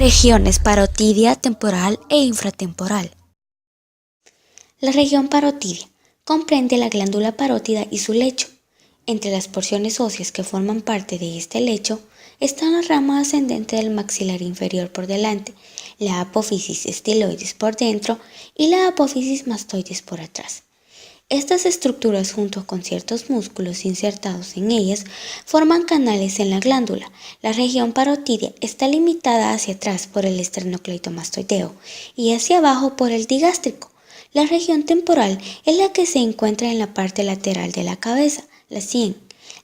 Regiones parotidia, temporal e infratemporal. La región parotidia comprende la glándula parótida y su lecho. Entre las porciones óseas que forman parte de este lecho están la rama ascendente del maxilar inferior por delante, la apófisis estiloides por dentro y la apófisis mastoides por atrás. Estas estructuras, junto con ciertos músculos insertados en ellas, forman canales en la glándula. La región parotidia está limitada hacia atrás por el esternocleidomastoideo y hacia abajo por el digástrico. La región temporal es la que se encuentra en la parte lateral de la cabeza, la sien.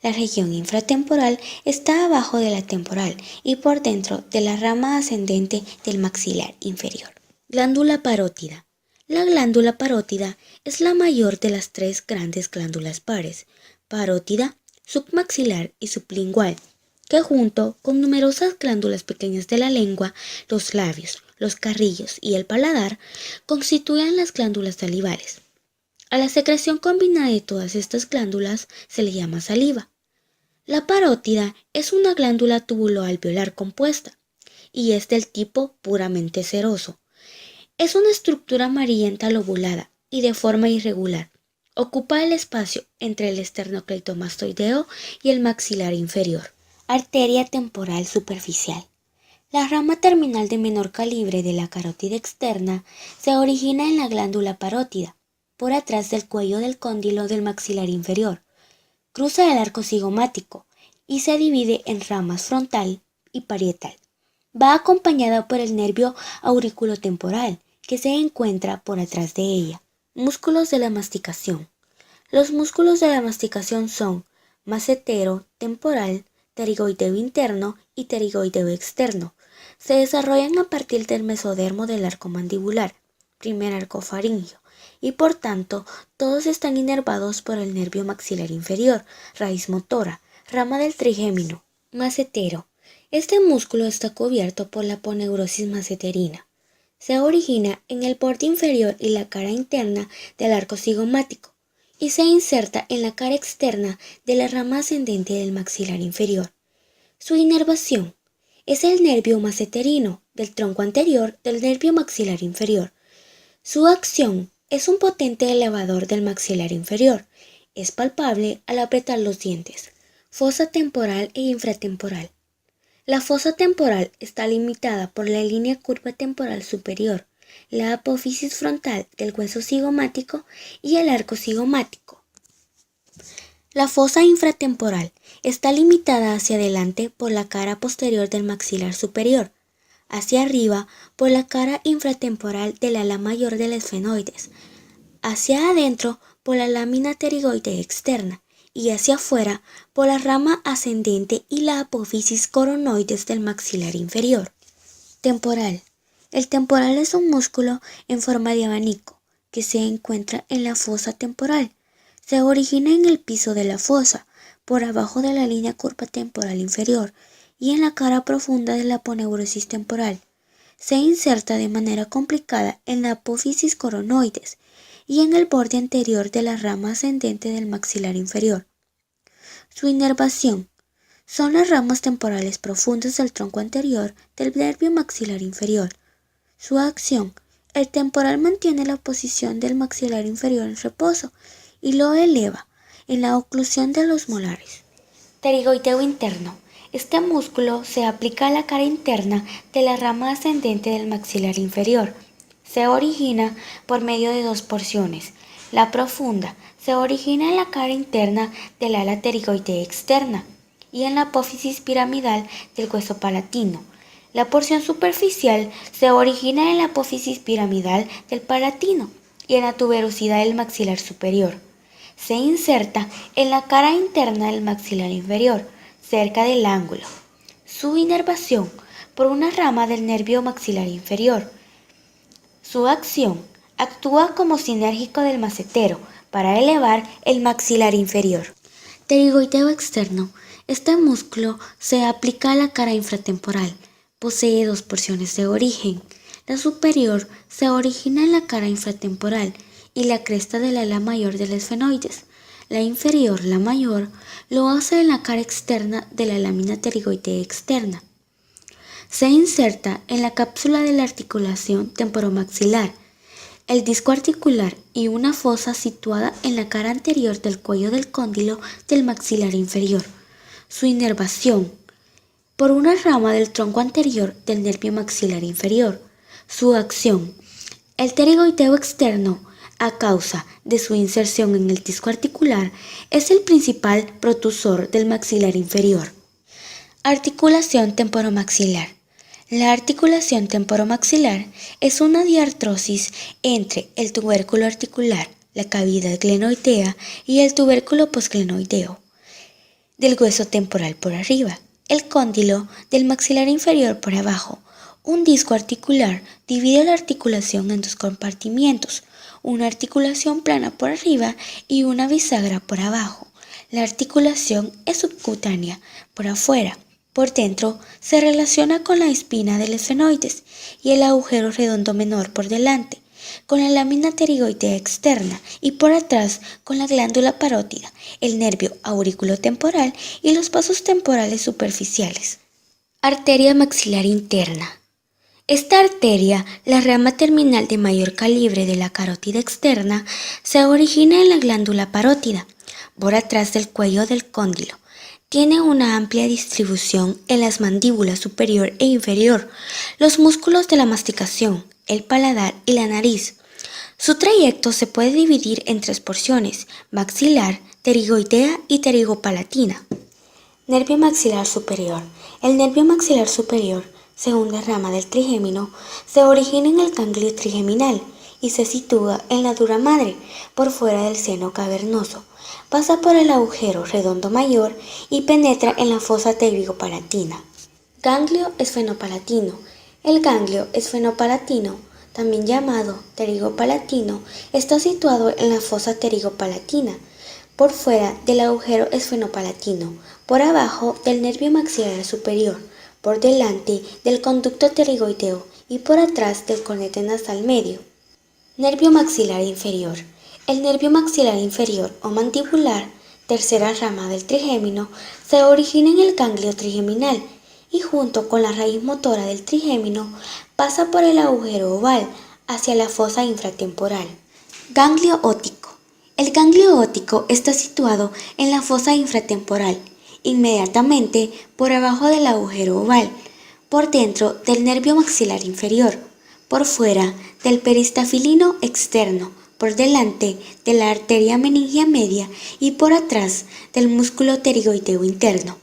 La región infratemporal está abajo de la temporal y por dentro de la rama ascendente del maxilar inferior. Glándula parótida. La glándula parótida es la mayor de las tres grandes glándulas pares, parótida, submaxilar y sublingual, que junto con numerosas glándulas pequeñas de la lengua, los labios, los carrillos y el paladar, constituyen las glándulas salivales. A la secreción combinada de todas estas glándulas se le llama saliva. La parótida es una glándula tubuloalveolar compuesta y es del tipo puramente seroso. Es una estructura amarillenta lobulada y de forma irregular. Ocupa el espacio entre el esternocleidomastoideo y el maxilar inferior. Arteria temporal superficial. La rama terminal de menor calibre de la carótida externa se origina en la glándula parótida, por atrás del cuello del cóndilo del maxilar inferior. Cruza el arco cigomático y se divide en ramas frontal y parietal. Va acompañada por el nervio auriculotemporal, que se encuentra por atrás de ella. Músculos de la masticación. Los músculos de la masticación son macetero temporal, pterigoideo interno y pterigoideo externo. Se desarrollan a partir del mesodermo del arco mandibular, primer arco faríngeo, y por tanto todos están inervados por el nervio maxilar inferior, raíz motora, rama del trigémino. Macetero. Este músculo está cubierto por la aponeurosis maceterina. Se origina en el borde inferior y la cara interna del arco cigomático y se inserta en la cara externa de la rama ascendente del maxilar inferior. Su inervación es el nervio maceterino del tronco anterior del nervio maxilar inferior. Su acción es un potente elevador del maxilar inferior. Es palpable al apretar los dientes. Fosa temporal e infratemporal. La fosa temporal está limitada por la línea curva temporal superior, la apófisis frontal del hueso cigomático y el arco cigomático. La fosa infratemporal está limitada hacia adelante por la cara posterior del maxilar superior, hacia arriba por la cara infratemporal del ala mayor del esfenoides, hacia adentro por la lámina pterigoidea externa y hacia afuera por la rama ascendente y la apófisis coronoides del maxilar inferior. Temporal. El temporal es un músculo en forma de abanico que se encuentra en la fosa temporal. Se origina en el piso de la fosa, por abajo de la línea curva temporal inferior y en la cara profunda de la aponeurosis temporal. Se inserta de manera complicada en la apófisis coronoides y en el borde anterior de la rama ascendente del maxilar inferior. Su inervación son las ramas temporales profundas del tronco anterior del nervio maxilar inferior. Su acción: el temporal mantiene la posición del maxilar inferior en reposo y lo eleva en la oclusión de los molares. Pterigoideo interno. Este músculo se aplica a la cara interna de la rama ascendente del maxilar inferior. Se origina por medio de dos porciones. La profunda se origina en la cara interna del ala pterigoidea externa y en la apófisis piramidal del hueso palatino. La porción superficial se origina en la apófisis piramidal del palatino y en la tuberosidad del maxilar superior. Se inserta en la cara interna del maxilar inferior, cerca del ángulo. Su inervación por una rama del nervio maxilar inferior. Su acción: actúa como sinérgico del macetero para elevar el maxilar inferior. Pterigoideo externo. Este músculo se aplica a la cara infratemporal. Posee dos porciones de origen. La superior se origina en la cara infratemporal y la cresta del ala mayor del esfenoides. La inferior, la mayor, lo hace en la cara externa de la lámina pterigoidea externa. Se inserta en la cápsula de la articulación temporomaxilar, el disco articular y una fosa situada en la cara anterior del cuello del cóndilo del maxilar inferior. Su inervación por una rama del tronco anterior del nervio maxilar inferior. Su acción. El pterigoideo externo, a causa de su inserción en el disco articular, es el principal protusor del maxilar inferior. Articulación temporomaxilar. La articulación temporomaxilar es una diartrosis entre el tubérculo articular, la cavidad glenoidea y el tubérculo posglenoideo del hueso temporal por arriba, el cóndilo del maxilar inferior por abajo. Un disco articular divide la articulación en dos compartimientos, una articulación plana por arriba y una bisagra por abajo. La articulación es subcutánea por afuera. Por dentro se relaciona con la espina del esfenoides y el agujero redondo menor por delante, con la lámina pterigoidea externa y por atrás con la glándula parótida, el nervio auriculotemporal y los vasos temporales superficiales. Arteria maxilar interna. Esta arteria, la rama terminal de mayor calibre de la carótida externa, se origina en la glándula parótida, por atrás del cuello del cóndilo. Tiene una amplia distribución en las mandíbulas superior e inferior, los músculos de la masticación, el paladar y la nariz. Su trayecto se puede dividir en tres porciones: maxilar, pterigoidea y pterigopalatina. Nervio maxilar superior. El nervio maxilar superior, segunda rama del trigémino, se origina en el ganglio trigeminal y se sitúa en la dura madre, por fuera del seno cavernoso. Pasa por el agujero redondo mayor y penetra en la fosa pterigopalatina. Ganglio esfenopalatino. El ganglio esfenopalatino, también llamado pterigopalatino, está situado en la fosa pterigopalatina, por fuera del agujero esfenopalatino, por abajo del nervio maxilar superior, por delante del conducto pterigoideo y por atrás del conete nasal medio. Nervio maxilar inferior. El nervio maxilar inferior o mandibular, tercera rama del trigémino, se origina en el ganglio trigeminal y junto con la raíz motora del trigémino pasa por el agujero oval hacia la fosa infratemporal. Ganglio óptico. El ganglio óptico está situado en la fosa infratemporal, inmediatamente por abajo del agujero oval, por dentro del nervio maxilar inferior, por fuera del peristafilino externo, por delante de la arteria meningia media y por atrás del músculo pterigoideo interno.